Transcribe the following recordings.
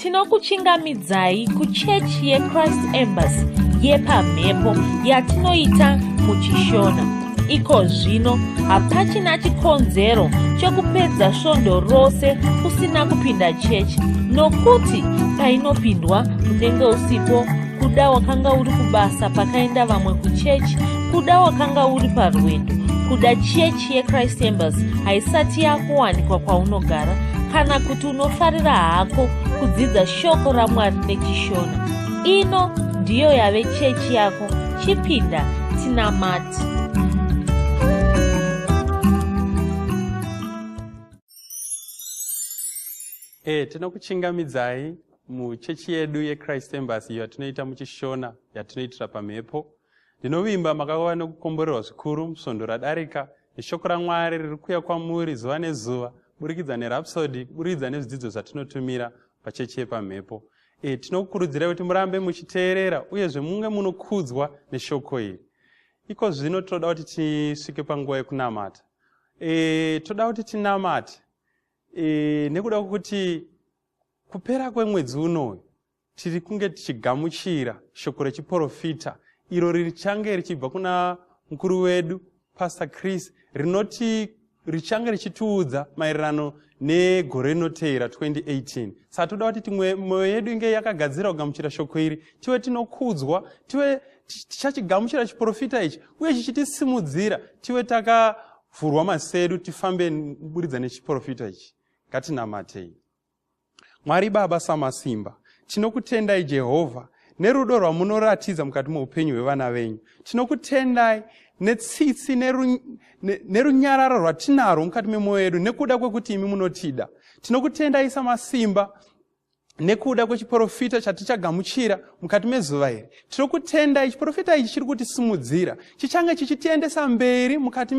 Tinokuchingamidzai kuchechi yeChrist Embassy yepamhepo yatinoita muchishona. Iko zvino hapachina chikonzero chokupedza svondo rose usina kupinda chechi, nokuti painopindwa unenge usipo, kuda wakanga uri kubasa pakaenda vamwe kuchechi, kuda wakanga uri parwendo, kuda chechi yeChrist Embassy haisati yakuwanikwa kwaunogara, kana kuti unofarira hako kudzidza shoko raMwari nechishona. Ino ndiyo yave chechi yako. Chipinda tinamati. Tinokuchingamidzai muchechi yedu yeChrist Embassy yatinoita muchishona, yatinoitira pamhepo. Ndinovimba makauya nekukomborerwa zvikuru musvondo radarika neshoko raMwari riri kuuya kwamuri zuva nezuva, burikidza neRhapsody, burikidza nezvidzidzo zvatinotumira pachechi yepamhepo. Tinokukurudzirai kuti murambe muchiteerera uyezve munge munokudzwa neshoko iri. Iko zvino toda kuti tisvike panguva yekunamata. Toda kuti tinamate nekuda kuti kupera kwemwedzi unoyu tiri kunge tichigamuchira shoko rechiprofita iro richange richibva kuna mukuru wedu Pastor Chris, rinoti richange richitiudza maererano negore rinoteera 2018. Saka toda kuti mwoyo yedu inge yakagadzira kugamuchira shoko iri, tive tinokudzwa, tive tichachigamuchira chiprofita ichi uye chichitisimudzira, tive takavhurwa masedu tifambe kuburikidza nechiprofita ichi. Ngatinamatei. Mwari Baba Samasimba, tinokutendai Jehovha nerudo rwamunoratidza mukati muupenyu hwevana venyu. Tinokutendai netsitsi nerunyararo rwatinaro mukati memwoyo yedu nekuda kwekuti imi munotida. Tinokutendai Samasimba nekuda kwechiprofita chatichagamuchira mukati mezuva iri. Tinokutendai chiprofita ichi chiri kutisimudzira, chichange chichitiendesa mberi mukati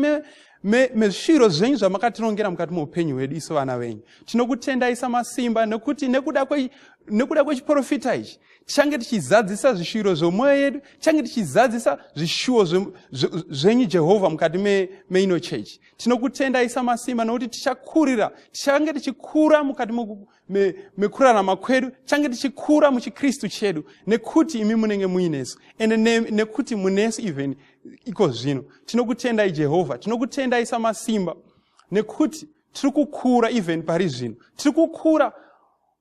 mezvishiro zvenyu zvamakatirongera mukati muupenyu hwedu isu vana venyu. Tinokutendai Samasimba nekuti nekuda kwechiprofita ichi tichange tichizadzisa zvishiro zvemwoyo yedu, tichange tichizadzisa zvishuwo zvenyu Jehovha mukati meino chechi. Tinokutendai Samasimba nekuti tichange tichikura mukati mekurarama kwedu, tichange tichikura muchiKristu chedu nekuti imi munenge muinesu, ende nekuti munesu even iko zvino. Tinokutendai Jehovha, tinokutendai Samasimba nekuti tiri kukura even pari zvino, tiri kukura,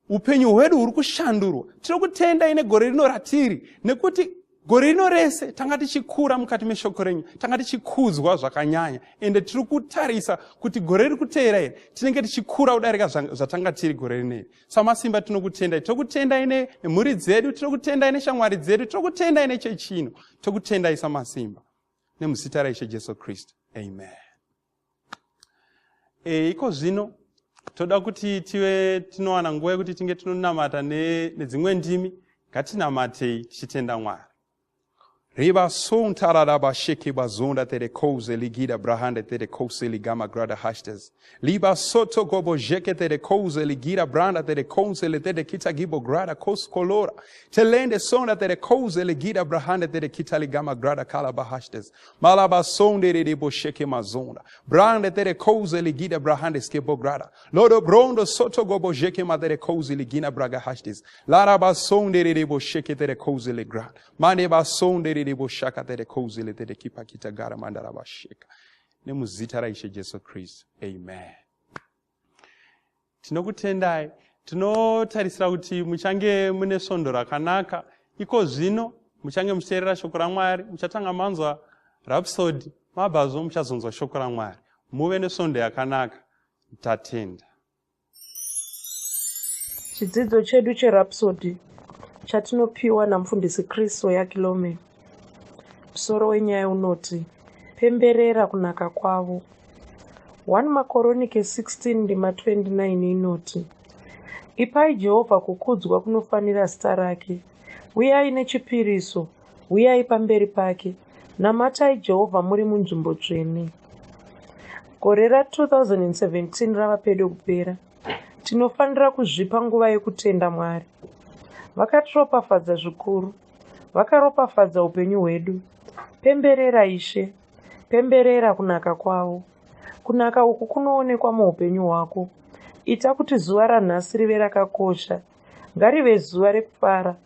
upenyu hwedu huri kushandurwa. Tinokutendai negore rino ratiri, nekuti gore rino rese tanga tichikura mukati meshoko renyu, tanga tichikudzwa zvakanyanya, ende tiri kutarisa kuti gore riri kuteera iri tinenge tichikura kudarika zvatanga tiri gore rineri. Samasimba tinokutendai, tinokutendai nemhuri dzedu, tinokutendai neshamwari dzedu, tinokutendai nechechi ino, tinokutendai Samasimba nemuzita raIshe Jesu Kristu. Amen. Iko zvino toda kuti tive tinowana nguva yekuti tinge tinonamata nedzimwe ndimi. Ngatinamatei tichitenda Mwari. Riba sontara raba sheke bazonda tere kouze ligida brahande tere kouze ligama grada hashtes. Liba soto gobo jeke tere kouze ligida branda tere kouze le tere kita gibo grada kos kolora. Telende sonda tere kouze ligida brahande tere kita ligama grada kalaba hashtes. Malaba sonde rebo sheke mazonda. Brande tere kouze ligida brahande skebo grada. Lodo brondo soto gobo jeke ma tere kouze ligina braga hashtes. Laraba sonde rebo sheke tere kouze le grada. Mane ba sonde rebo shaka tere kouze le tere kipa kita gara mandara ba sheka. Nemuzita raIshe Jesu Kristu. Amen. Tinokutendai, tinotarisira kuti muchange mune svondo rakanaka. Iko zvino muchange muchiteerera shoko raMwari, muchatanga manzwa Rhapsody, mabvazo muchazonzwa shoko raMwari. Muve nesvondo yakanaka. Tatenda. Chidzidzo chedu cheRhapsody chatinopiwa namufundisi Chris Oyakilome. Musoro wenyaya unoti pemberera kunaka kwavo. 1 Makoronike 16 ndima 29 inoti, ipai Jehovha kukudzwa kunofanira zita rake, uyai nechipiriso, uyai pamberi pake, namatai Jehovha muri munzvimbo tsvene. Gore ra2017 rava pedo kupera. Tinofanira kuzvipa nguva yekutenda Mwari. Vakatiropafadza zvikuru, vakaropafadza upenyu hwedu. Pemberera Ishe, pemberera kunaka kwavo. Kunaka uku kunoonekwa muupenyu hwako. Ita kuti zuva ranhasi rive rakakosha. ngarive zuva rekufara.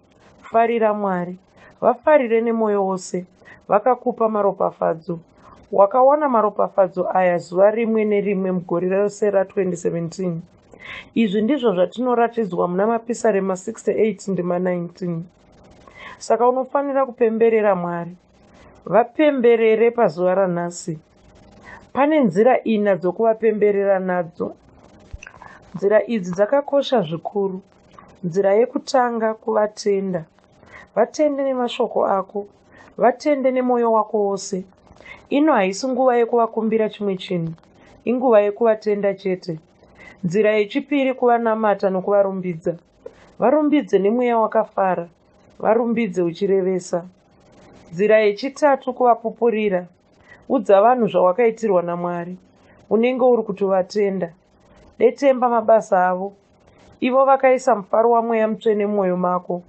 Farira Mwari, vafarire nemwoyo wose. Vakakupa maropafadzo. Wakawana maropafadzo aya zuva rimwe nerimwe mugore rose ra2017. Izvi ndizvo zvatinoratidzwa muna Mapisarema 68 ndima 19. Saka unofanira kupemberera Mwari. Vapemberere pazuva ranhasi. Pane nzira 4 dzokuvapemberera nadzo. Nzira idzi dzakakosha zvikuru. Nzira yekutanga, kuvatenda. Vatende nemashoko ako. Vatende nemwoyo wako wose. Ino haisi nguva yekuvakumbira chimwe chinhu. Inguva yekuvatenda chete. Nzira yechipiri, kuvanamata nokuvarumbidza. Varumbidze nemweya wakafara. Varumbidze uchirevesa. Nzira yechitatu, kuvapupurira. Udza vanhu zvawakaitirwa naMwari. Unenge uri kutovatenda. Detemba mabasa avo. Ivo vakaisa mufaro wamweya mutsvene mumwoyo mako.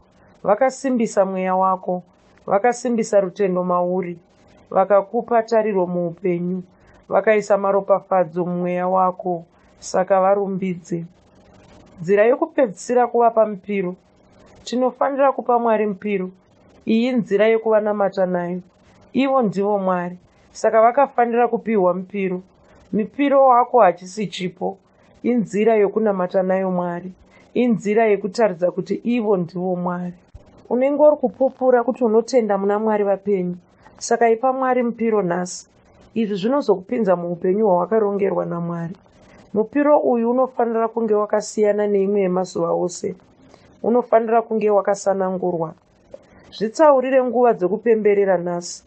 Vakasimbisa mweya wako. Vakasimbisa rutendo mauri. Vakakupa tariro muupenyu. Vakaisa maropafadzo mumweya wako. Saka varumbidze. Nzira yokupedzisira, kuvapa mupiro. Tinofanira kupa Mwari mupiro. Iyi nzira yekuvanamata nayo. Ivo ndivo Mwari. Saka vakafanira kupiwa mupiro. Mupiro wako hachisi chipo. Inzira yokunamata nayo Mwari. Inzira yekutaridza kuti ivo ndivo Mwari. Unenge uri kupupura kuti unotenda muna Mwari vapenyu. Saka ipa Mwari mupiro nhasi. Izvi zvinozokupinza muupenyu hwawakarongerwa naMwari. Mupiro uyu unofanira kunge wakasiyana neimwe yemazuva ose. Unofanira kunge wakasanangurwa. Zvitsaurire nguva dzokupemberera nhasi.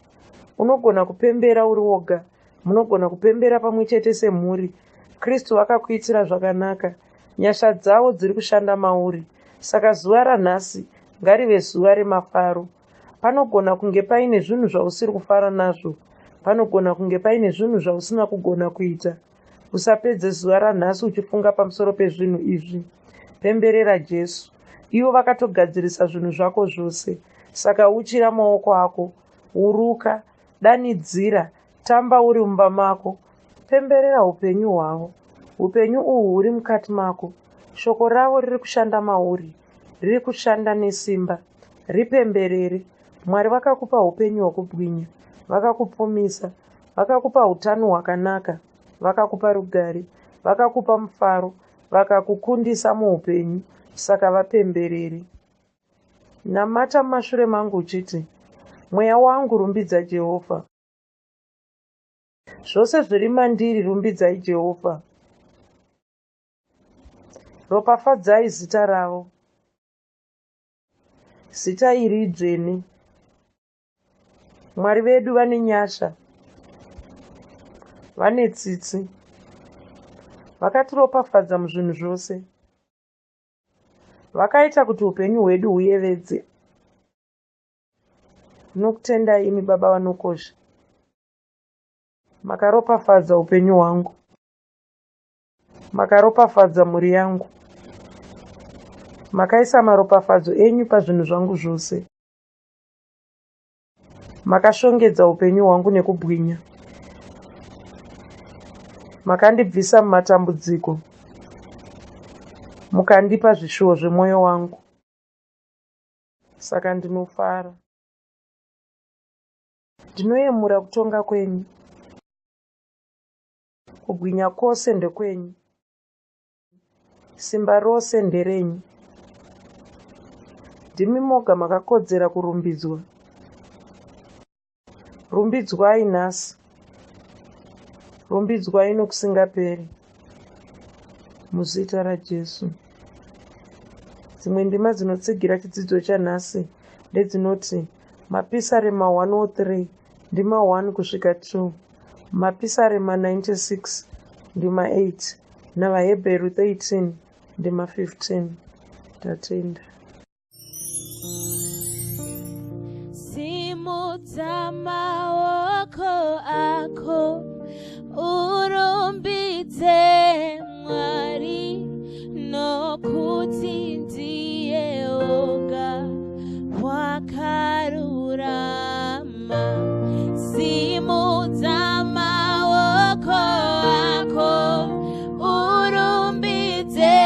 Unogona kupembera uri woga. Munogona kupembera pamwe chete semhuri. Kristu vakakuitira zvakanaka. Nyasha dzavo dziri kushanda mauri. Saka zuva ranhasi ngarive zuva remafaro. Panogona kunge paine zvinhu zvausiri kufara nazvo. Panogona kunge paine zvinhu zvausina kugona kuita. Usapedze zuva ranhasi uchifunga pamusoro pezvinhu izvi. Pemberera Jesu. Ivo vakatogadzirisa zvinhu zvako zvose. Saka uchira maoko ako. Uruka, danidzira, tamba uri mumba mako. Pemberera upenyu hwavo. Upenyu uhu huri mukati mako. Shoko ravo riri kushanda mauri. Riri kushanda nesimba. Ripemberere. Mwari vakakupa upenyu hwokubwinya. Vakakupfumisa. Vakakupa utano hwakanaka. Vakakupa rugare. Vakakupa mufaro. Vakakukundisa muupenyu. Saka vapemberere. Namata mumashure mangu uchiti, mweya wangu rumbidza Jehovha. Zvose zviri mandiri rumbidzai Jehovha. Ropafadzai zita ravo. Zita iri idzvene. Mwari vedu vane nyasha. Vane tsitsi. Vakatiropafadza muzvinhu zvose. Vakaita kuti upenyu hwedu huyevedze. Nokutenda imi Baba vanokosha. Makaropafadza upenyu hwangu. Makaropafadza mhuri yangu. Makaisa maropafadzo enyu pazvinhu zvangu zvose. Makashongedza upenyu hwangu nekubwinya. Makandibvisa mumatambudziko. Mukandipa zvishuwo zvemwoyo wangu. Saka ndinofara. Ndinoyemura kutonga kwenyu. Kubwinya kwose ndekwenyu. Simba rose nderenyu. Ndimi moga makakodzera kurumbidzwa. Rumbidzwai nhasi. Rumbidzwai nokusingaperi. Muzita raJesu. Dzimwe ndima dzinotsigira chidzidzo chanhasi ndedzinoti Mapisarema 103 ndima 1 kusvika 2, Mapisarema 96 ndima 8 naVahebheru 13 ndima 15. Tatenda. Simudza maoko ako urumbidze Mwari nokuti ndiye oga wakarurama. Simudza maoko ako urumbidze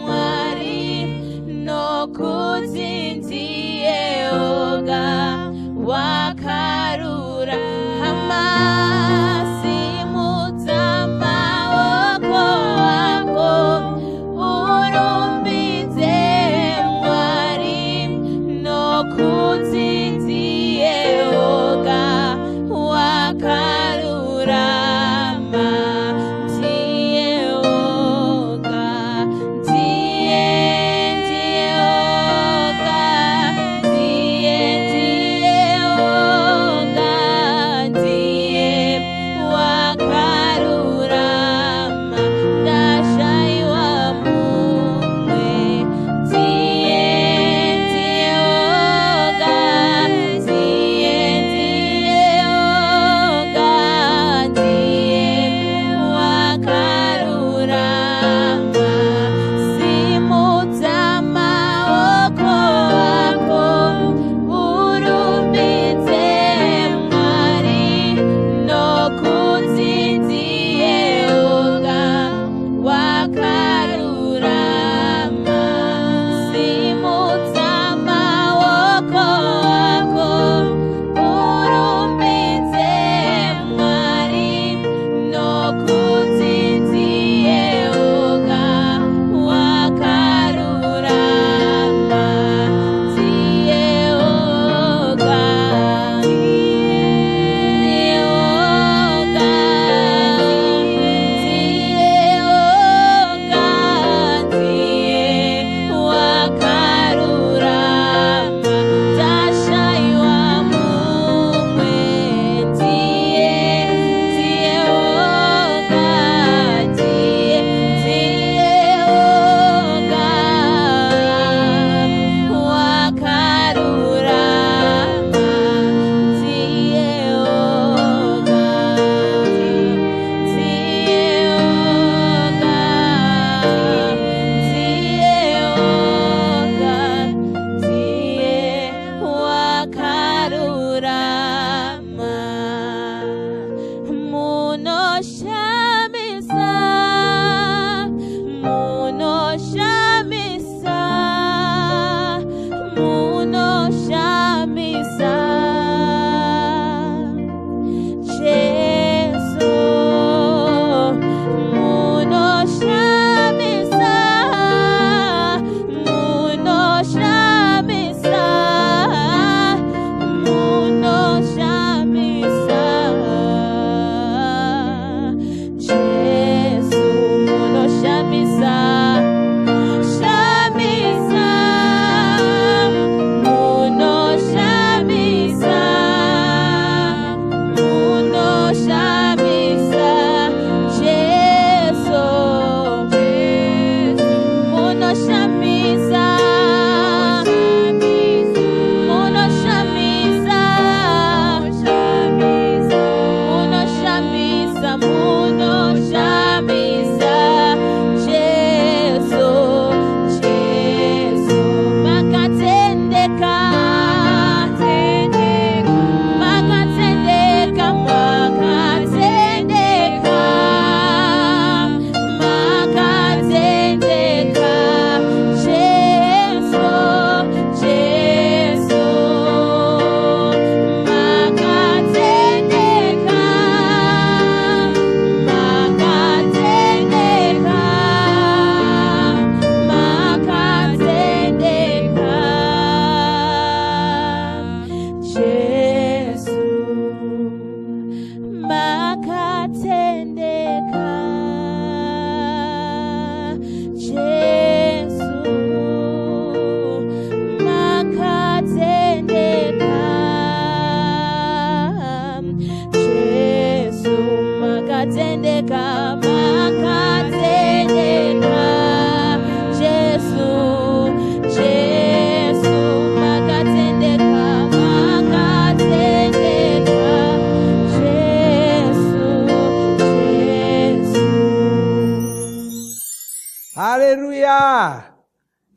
Mwari nokuti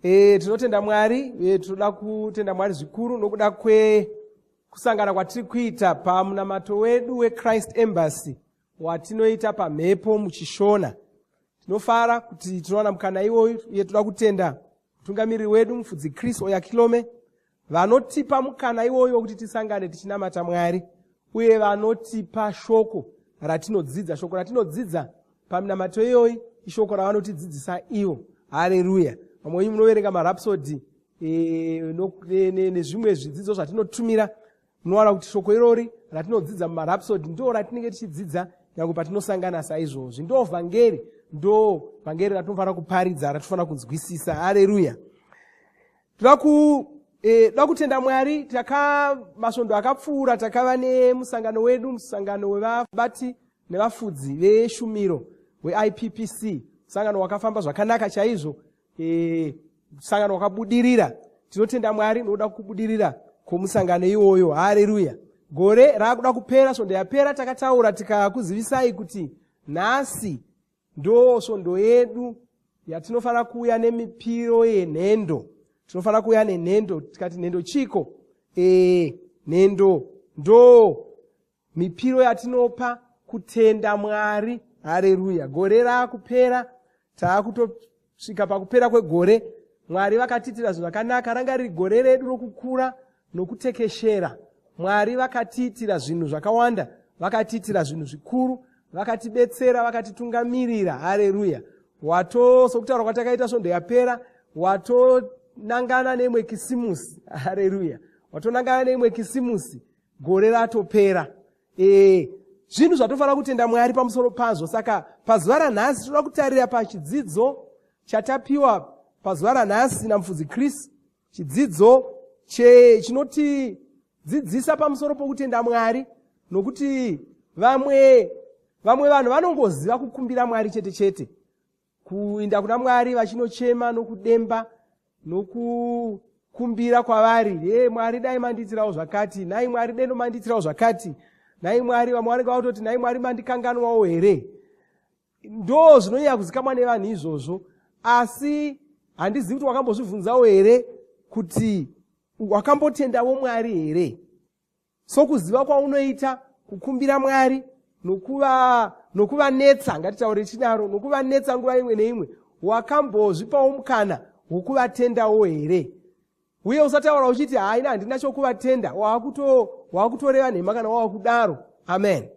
Tinotenda Mwari, tinoda kutenda Mwari zvikuru nokuda kusangana kwatiri kuita pamunamato wedu weChrist Embassy watinoita pamhepo muchishona. Tinofara kuti tinowana mukana iwoyu uye toda kutenda mutungamiriri wedu Mufudzi Chris Oyakilome vanotipa mukana iwoyu wekuti tisangane tichinamata Mwari, uye vanotipa shoko ratinodzidza. Shoko ratinodzidza pamunamato iyoyi ishoko ravanotidzidzisa ivo. Haleluya. Vamwe munoverenga marapsodi nezvimwe zvidzidzo zvatinotumira, munowana kuti shoko irori ratinodzidza mumarapsodi ndo ratinenge tichidzidza nyange patinosangana saizvozvi. Ndo vhangeri ratinofanira kuparidza, ratinofanira kunzwisisa. Haleluya. Toda kutenda Mwari. Masvondo akapfuura takava nemusangano wedu, musangano wevabati nevafudzi veshumiro weIPPC, musangano wakafamba zvakanaka chaizvo, musangano wakabudirira. Tinotenda Mwari nokuda kubudirira kwomusangano iwoyo. Haleluya. Gore raakuda kupera, svondo yapera, takataura tikakuzivisai kuti nhasi ndo svondo yedu yatinofanira kuuya nemipiro yenhendo. Tinofanira kuuya nenhendo. Tikati nhendo chiko? Nhendo ndo mipiro yatinopa kutenda Mwari. Haleluya. Gore raakupera, taakutosvika pakupera kwegore. Mwari vakatitira zvinhu zvakanaka. Ranga riri gore redu rokukura nokutekeshera. Mwari vakatiitira zvinhu zvakawanda, vakatiitira zvinhu zvikuru, vakatibetsera, vakatitungamirira. Haleluya. Sokutaura kwatakaita svondo yapera, watonangana neimwe kisimusi. Haleluya. Watonangana neimwe kisimusi, gore ratopera. Zvinhu zvatofanira kutenda Mwari pamusoro pazvo. Saka pazuva ranhasi toda kutarira pachidzidzo chatapiwa pazuva ranhasi naMufudzi Chris, chidzidzo chinotidzidzisa pamusoro pokutenda Mwari, nokuti vamwe vanhu vanongoziva kukumbira Mwari chete chete, kuinda kuna Mwari vachinochema nokudemba nokukumbira kwavari. Mwari dai mandiitirawo zvakati, nai Mwari dai mandiitirawo zvakati, nai Mwari. Vamwe vanenge vatoti nai Mwari mandikanganwawo here. Ndo zvinonyanya kuzikamwa nevanhu izvozvo, asi handizivi kuti wakambozvibvunzawo here kuti wakambotendawo Mwari here. Sokuziva kwaunoita kukumbira Mwari nokuvanetsa, ngatitaure chinaro, nokuvanetsa nguva imwe neimwe, wakambozvipawo mukana wokuvatendawo here. Uye usataura uchiti haina handina chokuvatenda, waakutoreva nhema kana waakudaro. Amen.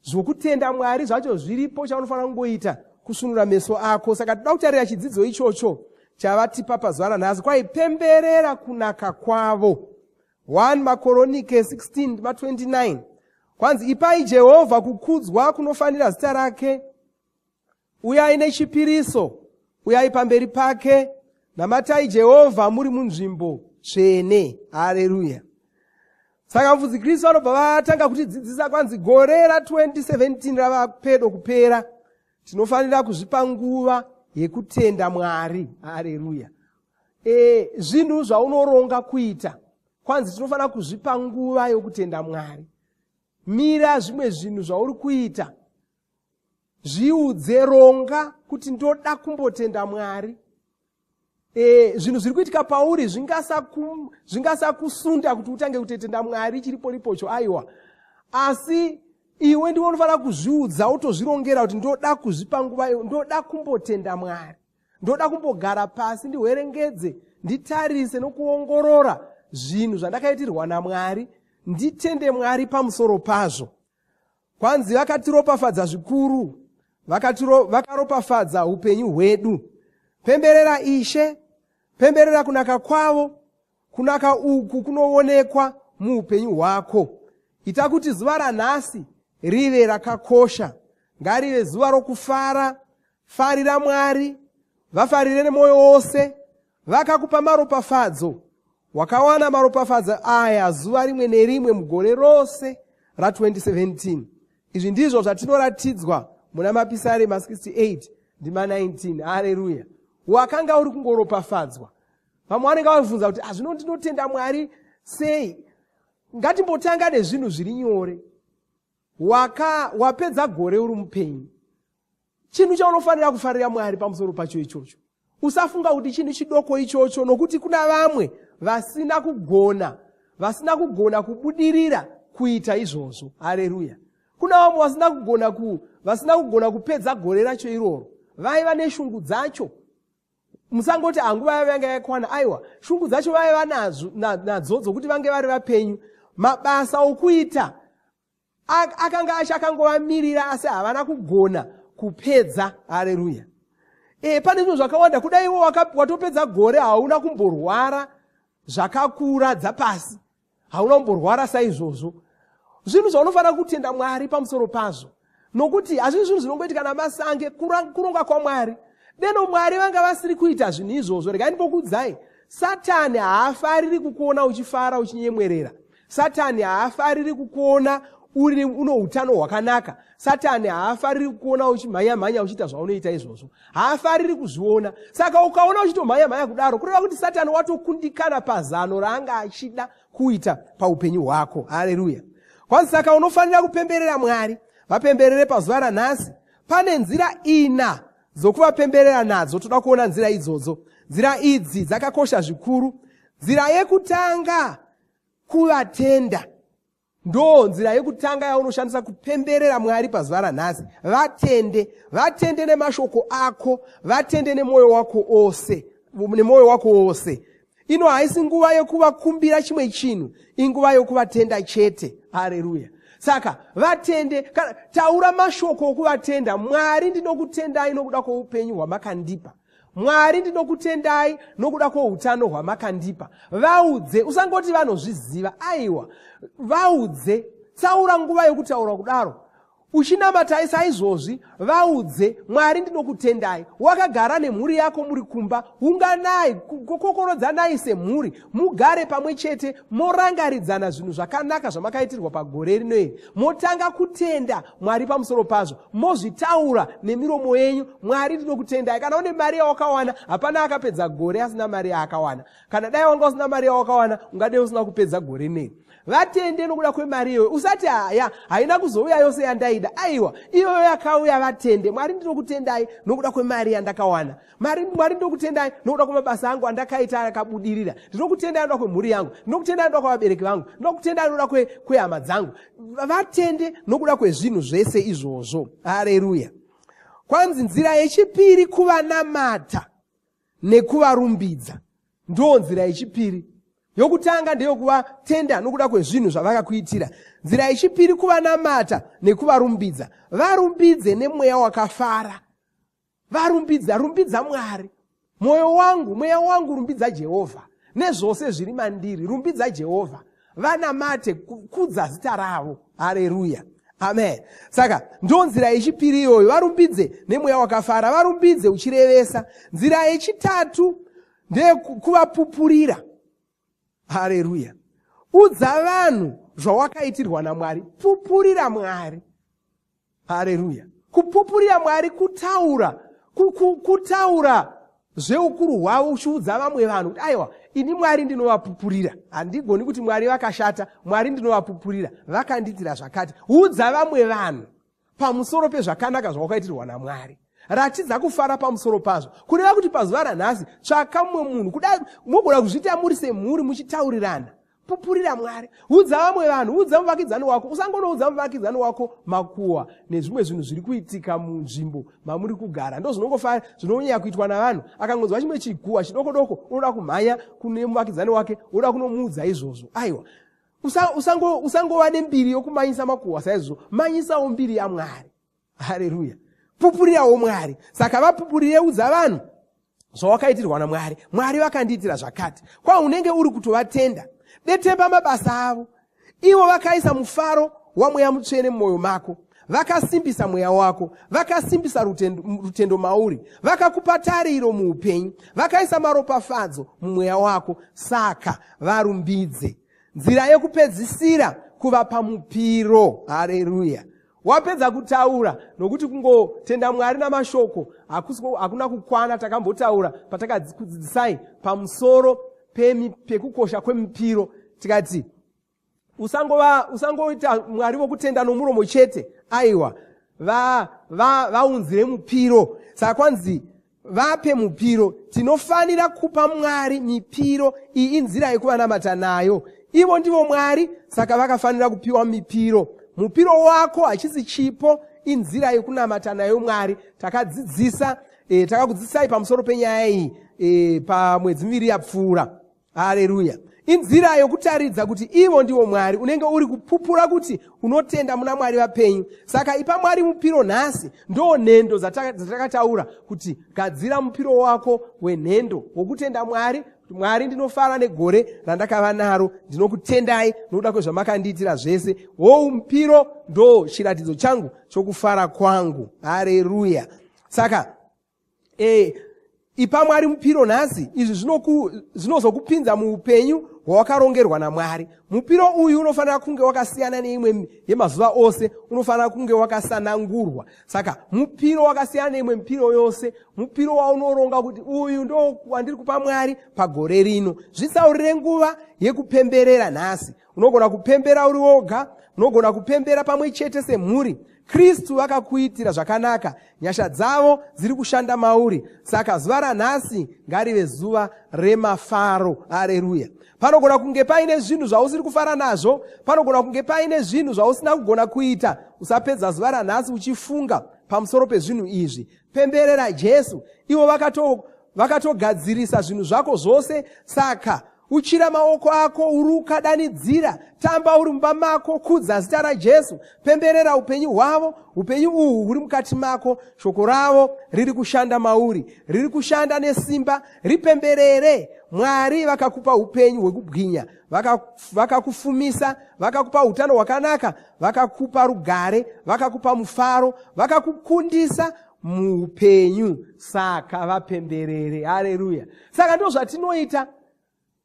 Zvokutenda Mwari zvacho zviripo, chaunofanira kungoita kusunura meso ako. Saka toda kutarira chidzidzo ichocho chavatipa pazuva ranhasi, kwaipemberera kunaka kwavo. 1 Makoronike 16:29 kwanzi, ipai Jehovha kukudzwa kunofanira zita rake, uyai nechipiriso, uyai pamberi pake, namatai Jehovha muri munzvimbo tsvene. Haleluya. Saka Mufudzi Kristu vanobva vatanga kutidzidzisa kwanzi gore ra2017 rava pedo kupera, tinofanira kuzvipa nguva yekutenda Mwari. Haleluya. Zvinhu zvaunoronga kuita, kwanzi tinofanira kuzvipa nguva yokutenda Mwari. Mira zvimwe zvinhu zvauri kuita, zviudze, ronga kuti ndoda kumbotenda Mwari. Zvinhu zviri kuitika pauri zvingasakusunda kuti utange kutenda Mwari chiripo ripocho, aiwa. Asi iwe ndiwe unofanira kuzviudza, utozvirongera kuti ndoda kuzvipa nguva, ndoda kumbotenda Mwari. Ndoda kumbogara pasi ndihwerengedze, nditarise nokuongorora zvinhu zvandakaitirwa naMwari, nditende Mwari pamusoro pazvo. Kwanzi vakatiropafadza zvikuru, vakaropafadza upenyu hwedu. Pemberera Ishe, pemberera kunaka kwavo, kunaka uku kunoonekwa muupenyu hwako. Ita kuti zuva ranhasi rive rakakosha, ngarive zuva rokufara. Farira Mwari, vafarire nemwoyo wose. Vakakupa maropafadzo, wakawana maropafadzo aya zuva rimwe nerimwe mugore rose ra2017. Izvi ndizvo zvatinoratidzwa muna Mapisarema 68:19. Haleluya. Wakanga uri kungoropafadzwa. Vamwe vanenge vabvunza kuti zvino ndinotenda Mwari sei? Ngatimbotanga nezvinhu zviri nyore. Wapedza gore uri mupenyu. Chinhu chaunofanira kufarira Mwari pamusoro pacho ichocho. Usafunga kuti chinhu chidoko ichocho, nokuti kuna vamwe vasina kugona kubudirira kuita izvozvo. Haleluya. Kuna vamwe vasina kugona kupedza gore racho iroro. Vaiva neshungu dzacho. Musangoti nguva yavo yanga yakwana. Aiwa, shungu dzacho vaiva nadzo dzokuti vange vari vapenyu. Mabasa okuita akanga achakangovamirira asi havana kugona kupedza. Haleluya. Pane zvinhu zvakawanda. Kudai iwo watopedza gore hauna kumborwara zvakakura dzapasi. Hauna kumborwara saizvozvo. Zvinhu zvaunofanira kutenda Mwari pamusoro pazvo. Nokuti hazvisi zvinhu zvinongoitika namasange, kuronga kwaMwari. Deno Mwari vanga vasiri kuita zvinhu izvozvo. Regai ndipokuudzai, Satani haafariri kukuona uchifara uchinyemwerera. Satani haafariri kukuona uno utano hwakanaka. Satani haafariri kukuona uchimhanya uchiita zvaunoita izvozvo. Haafariri kuzviona. Saka ukaona uchitomhanya kudaro, kureva kuti Satani watokundikana pazano raanga achida kuita paupenyu hwako. Haleluya. Kwanza saka unofanira kupemberera Mwari. Vapemberere pazuva ranhasi. Pane nzira 4 dzokuvapemberera nadzo. Toda kuona nzira idzodzo. Nzira idzi dzakakosha zvikuru. Nzira yekutanga, kuvatenda. Ndo nzira yekutanga yaunoshandisa kupemberera Mwari pazuva ranhasi. Vatende nemashoko ako, vatende nemoyo wako wose. Ino haisi nguva yekuvakumbira chimwe chinhu, inguva yekuvatenda chete. Haleluya. Saka vatende, taura mashoko okuvatenda. Mwari ndinokutendai nokuda kwoupenyu hwamakandipa. Mwari ndinokutendai nokuda kwoutano hwamakandipa. Vaudze, usangoti vanozviziva. Aiwa, vaudze. Tsaura nguva yekutaura kudaro. Uchinamatai saizvozvi, vaudze, Mwari ndinokutendai. Wakagara nemhuri yako muri kumba, unganai, kokorodzanai semhuri, mugare pamwe chete, morangaridzana zvinhu zvakanaka zvamakaitirwa pagore rino iri. Motanga kutenda Mwari pamusoro pazvo. Mozvitaura nemiromo yenyu, Mwari ndinokutendai. Kana une mari yawakawana, hapana akapedza gore asina mari yaakawana. Kana dai wanga usina mari yawakawana, ungadai usina kupedza gore rino iri. Vatende nokuda kwemari iyoyo. Usati haina kuzouya yose yandaida. Aiwa, iyoyo yakauya vatende. Mwari ndinokutendai nokuda kwemari yandakawana. Mwari ndinokutendai nokuda kwemabasa angu andakaita akabudirira. Ndinokutendai nokuda kwemhuri yangu. Ndinokutendai nokuda kwavabereki vangu. Ndinokutendai nokuda kwehama dzangu. Vatende nokuda kwezvinhu zvese izvozvo. Haleluya. Kwanzi nzira yechipiri, kuvanamata nekuvarumbidza. Ndo nzira yechipiri. Yokutanga ndeyokuvatenda nokuda kwezvinhu zvavakakuitira. Nzira yechipiri, kuvanamata nekuvarumbidza. Varumbidze nemweya wakafara. Rumbidza Mwari. Mweya wangu rumbidza Jehovha. Nezvose zviri mandiri rumbidza Jehovha. Vanamate, kudza zita ravo. Haleluya. Amen. Saka ndo nzira yechipiri iyoyo. Varumbidze nemweya wakafara. Varumbidze uchirevesa. Nzira yechitatu ndeyekuvapupurira. Haleluya. Udza vanhu zvawakaitirwa naMwari. Pupurira Mwari. Haleluya. Kupupurira Mwari kutaura zveukuru hwavo uchiudza vamwe vanhu kuti aiwa, ini Mwari ndinovapupurira. Handigoni kuti Mwari vakashata, Mwari ndinovapupurira. Vakandiitira zvakati. Udza vamwe vanhu pamusoro pezvakanaka zvawakaitirwa naMwari. Ratidza kufara pamusoro pazvo. Kureva kuti pazuva ranhasi, tsvaka mumwe munhu. Kudai mogona kuzviita muri semhuri muchitaurirana. Pupurira Mwari. Udza vamwe vanhu, udza muvakidzani wako. Usangonoudza muvakidzani wako makuhwa nezvimwe zvinhu zviri kuitika munzvimbo mamuri kugara. Ndo zvinonyanya kuitwa navanhu. Akangonzwa chimwe chiguhwa chidoko unoda kumhanya kune muvakidzani wake, unoda kunomuudza izvozvo. Aiwa. Usangova nembiri yokumanyisa makuhwa saizvozvo. Manyisawo mbiri yaMwari. Haleluya. Pupurirawo Mwari. Saka vapupurire, udza vanhu zvawakaitirwa naMwari. Mwari vakandiitira zvakati. Kwa unenge uri kutovatenda, detemba mabasa avo. Ivo vakaisa mufaro wamweya mutsvene mumwoyo mako. Vakasimbisa mweya wako. Vakasimbisa rutendo mauri. Vakakupa tariro muupenyu. Vakaisa maropafadzo mumweya wako. Saka varumbidze. Nzira yekupedzisira, kuvapa mupiro. Haleluya. Wapedza kutaura, nokuti kungotenda Mwari namashoko hakuna kukwana. Takambotaura patakadzidzisai pamusoro pekukosha kwemipiro. Tikati usangoita Mwari wokutenda nomuromo chete. Aiwa, vaunzire mupiro. Saka kwanzi vape mupiro. Tinofanira kupa Mwari mipiro. Iyi inzira yekuvanamata nayo. Ivo ndivo Mwari, saka vakafanira kupiwa mipiro. Mupiro wako hachisi chipo, inzira yekunamata nayo Mwari. Takakudzidzisai pamusoro penyaya iyi pamwedzi 2 yapfuura. Haleluya. Inzira yokutaridza kuti ivo ndivo Mwari, unenge uri kupupura kuti unotenda muna Mwari vapenyu. Saka ipa Mwari mupiro nhasi, ndo nhendo dzatakataura kuti gadzira mupiro wako wenhendo wokutenda Mwari. Mwari, ndinofara negore randakava naro, ndinokutendai nokuda kwezvamakandiitira zvese. Mupiro ndo chiratidzo changu chokufara kwangu. Haleluya. Saka ipa Mwari mupiro nhasi, izvi zvinozokupinza muupenyu hwawakarongerwa naMwari. Mupiro uyu unofanira kunge wakasiyana neimwe yemazuva ose, unofanira kunge wakasanangurwa. Saka mupiro wakasiyana neimwe mipiro yose, mupiro waunoronga kuti uyu ndo wandiri kupa Mwari pagore rino. Zvisaurire nguva yekupemberera nhasi. Unogona kupembera uri woga, unogona kupembera pamwe chete semhuri. Kristu vakakuitira zvakanaka, nyasha dzavo dziri kushanda mauri. Saka zuva ranhasi ngarive zuva remafaro. Haleluya. Panogona kunge paine zvinhu zvausiri kufara nazvo, panogona kunge paine zvinhu zvausina kugona kuita. Usapedza zuva ranhasi uchifunga pamusoro pezvinhu izvi. Pemberera Jesu. Ivo vakatogadzirisa zvinhu zvako zvose. Saka uchira maoko ako, uri ukadanidzira, tamba uri mumba mako, kudza zita raJesu, pemberera upenyu hwavo. Upenyu uhu huri mukati mako, shoko ravo riri kushanda mauri, riri kushanda nesimba. Ripemberere. Mwari vakakupa upenyu hwekubwinya, vakakufumisa, vakakupa utano hwakanaka, vakakupa rugare, vakakupa mufaro, vakakukundisa muupenyu. Saka vapemberere. Haleluya. Saka ndo zvatinoita.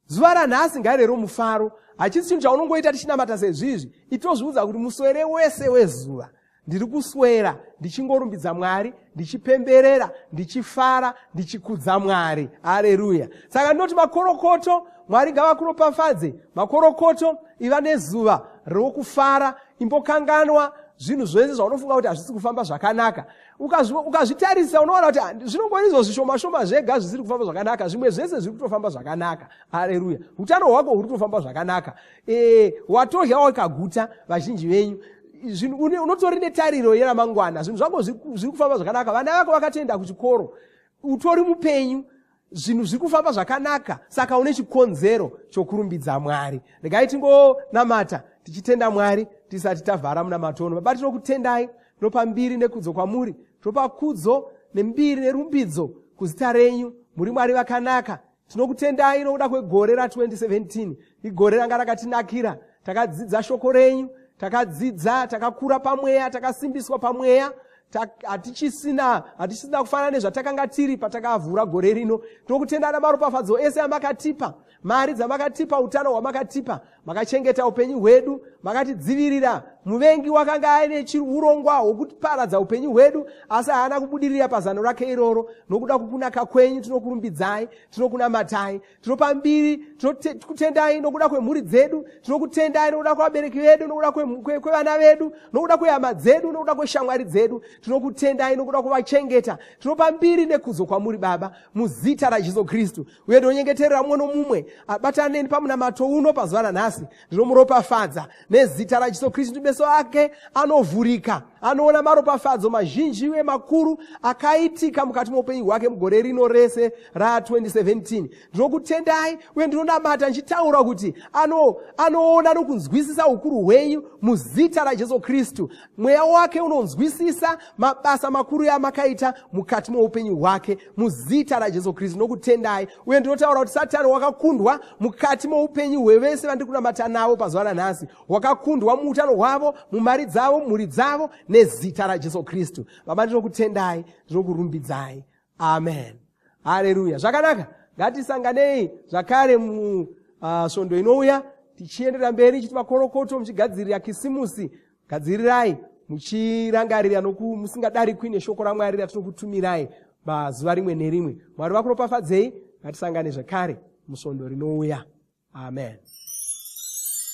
Zuva ranhasi ngarive romufaro. Hachisi chinhu chaunongoita tichinamata sezvizvi. Itozviudza kuti muswere wese wezuva ndiri kuswera ndichingorumbidza Mwari, ndichipemberera, ndichifara, ndichikudza Mwari. Haleluya. Saka ndinoti makorokoto, Mwari ngavakuropafadze. Makorokoto, iva nezuva rokufara, imbokanganwa zvinhu zvese zvaunofunga kuti hazvisi kufamba zvakanaka. Ukazvitarisa unoona kuti zvinongori izvo zvishoma zvega zvisiri kufamba zvakanaka, zvimwe zvese zviri kutofamba zvakanaka. Haleluya. Utano hwako huri kutofamba zvakanaka. Watodya wakaguta vazhinji venyu. Unotori netariro yeramangwana, zvinhu zvako zviri kufamba zvakanaka. Vana vako vakatoenda kuchikoro, utori mupenyu, zvinhu zviri kufamba zvakanaka. Saka une chikonzero chokurumbidza Mwari. Regai tingonamata tichitenda Mwari tisati tavhara munamatono. Baba, tinokutendai, tinopa mbiri nekudzo kwamuri, tinopa kudzo nembiri nerumbidzo kuzita renyu. Muri Mwari vakanaka. Tinokutendai nokuda kwegore ra2017, igore ranga rakatinakira. Takadzidza shoko renyu, takadzidza, takakura pamweya, takasimbiswa pamweya. Hatichisina kufanana nezvatakanga tiri patakavhura gore rino. Tinokutenda namaropafadzo ese amakatipa, mari dzamakatipa, utano hwamakatipa. Makachengeta upenyu hwedu, makatidzivirira. Muvengi wakanga aine urongwa hwokutiparadza upenyu hwedu, asi haana kubudirira pazano rake iroro. Nokuda kwekunaka kwenyu tinokurumbidzai, tinokunamatai, tinopa mbiri, tinokutendai nokuda kwemhuri dzedu, tinokutendai nokuda kwevabereki vedu, nokuda kwevana vedu, nokuda kwehama dzedu, nokuda kweshamwari dzedu. Tinokutendai nokuda kwavachengeta. Tinopa mbiri nekudzo kwamuri Baba, muzita raJesu Kristu. Uye ndinonyengeterera mumwe nomumwe abataneni pamunamato uno pazuva ranhasi. Ndinomuropafadza nezita raJesu Kristu. Meso ake anovhurika, anoona maropafadzo mazhinji uye makuru akaitika mukati moupenyu hwake mugore rino rese ra2017. Ndinokutendai uye ndinonamata nchitaura kuti anoona nokunzwisisa ukuru hwenyu muzita raJesu Kristu. Mweya wake unonzwisisa mabasa makuru yamakaita mukati moupenyu hwake muzita raJesu Kristu. Ndinokutendai uye ndinotaura kuti Satani wakakundwa mukati moupenyu hwevese vandiri kunamata navo pazuva ranhasi. Wakakundwa muutano hwavo, mumari dzavo, mhuri dzavo, nezita raJesu Kristu. Baba, ndinokutendai, ndinokurumbidzai. Amen. Haleluya. Zvakanaka. Ngatisanganei zvakare musvondo inouya tichienderera mberi chiti makorokoto muchigadzirira kisimusi. Gadzirirai muchirangarira musingadarikwi neshoko raMwari ratinokutumirai pazuva rimwe nerimwe. Mwari vakuropafadzei. Ngatisangane zvakare musvondo rinouya. Amen.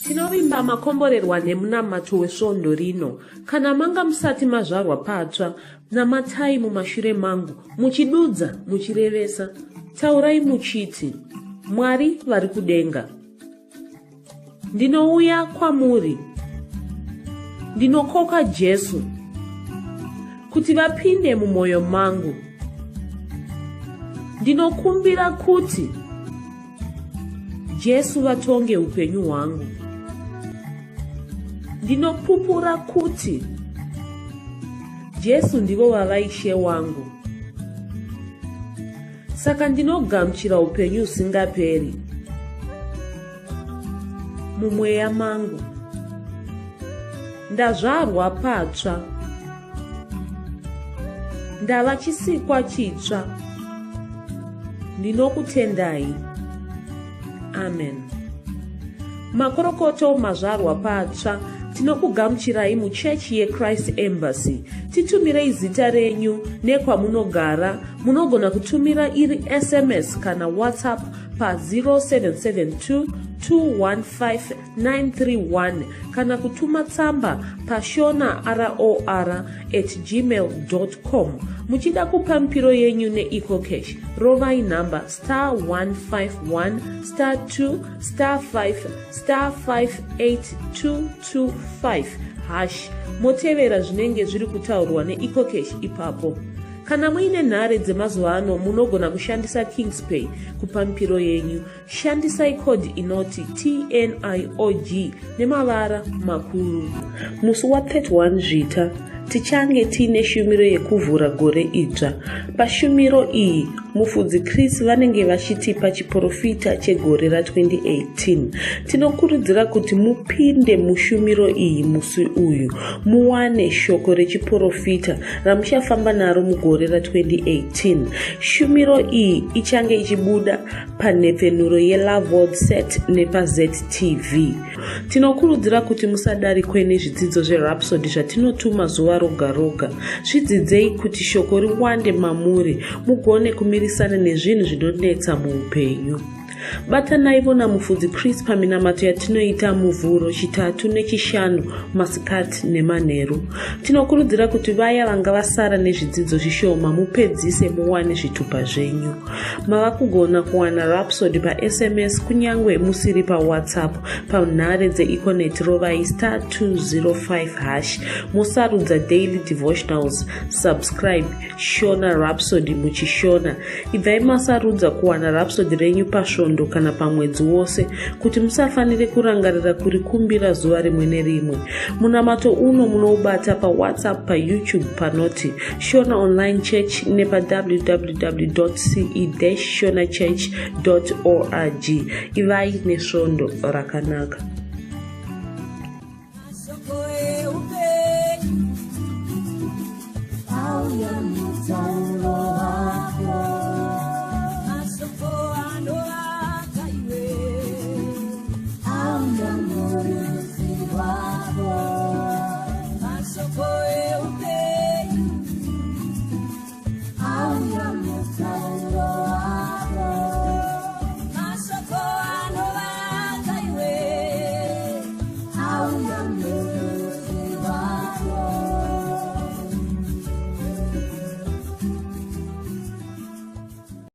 Tinovimba makomborerwa nemunamato wesvondo rino. Kana manga musati mazvarwa patsva, namatai mumashure mangu, muchidudza, muchirevesa. Taurai muchiti, Mwari vari kudenga, ndinouya kwamuri, ndinokoka Jesu kuti vapinde mumwoyo mangu. Ndinokumbira kuti Jesu vatonge upenyu hwangu. Ndinopupura kuti Jesu ndivo vavaishe wangu. Saka ndinogamuchira upenyu usingaperi mumweya mangu. Ndazvarwa patsva, ndava chisikwa chitsva. Ndinokutendai. Amen. Makorokoto mazvarwa patsva, tinokugamuchirai muchechi yeChrist Embassy. Titumirei zita renyu nekwamunogara. Munogona kutumira iri SMS kana WhatsApp pa 0772 215 kana kutuma tsamba pa shonaror@gmail.com. Muchida kupa mpiro yenyu neEcocash, rovai namba *151*2*5*58225# motevera zvinenge zviri kutaurwa neEcocash ipapo. Kana muine nhare dzemazuva ano, munogona kushandisa KingsPay kupa mpiro yenyu. Shandisai kodi inoti TNIOG nemavara makuru. Musi wa31 Zvita tichange tiine shumiro yekuvhura gore idzva. Pashumiro iyi mufudzi Chris vanenge vachitipa chiprofita chegore ra2018. Tinokurudzira kuti mupinde mushumiro iyi musi uyu, muwane shoko rechiprofita ramuchafamba naro mugore ra2018. Shumiro iyi ichange ichibuda panhepfenuro yeLavod Set nepaZTV. Tinokurudzira kuti musadarikwe nezvidzidzo zveRhapsody zvatinotuma zuva roga roga. Zvidzidzei kuti shoko riwande mamuri, mugone kumirisana nezvinhu zvinonetsa muupenyu. Batanaivo namufudzi Chris paminamato yatinoita muvhuro, chitatu nechishanu, masikati nemanheru. Tinokurudzira kuti vaya vanga vasara nezvidzidzo zvishoma mupedzise muwane zvitupa zvenyu. Mava kugona kuwana Rhapsody paSMS kunyangwe musiri paWhatsApp. Panhare dzeEconet rovai *205#. Musarudza Daily Devotionals, subscribe Shona Rhapsody muchishona. Ibvai masarudza kuwana Rhapsody renyu pasvondo kana pamwedzi wose kuti musafanire kurangarira kurikumbira zuva rimwe nerimwe. Munamato uno munoubata paWhatsApp, paYouTube panoti Shona Online Church nepa www.ce-shonachurch.org. Ivai nesvondo rakanaka. Sokoe upe, au ya mutau.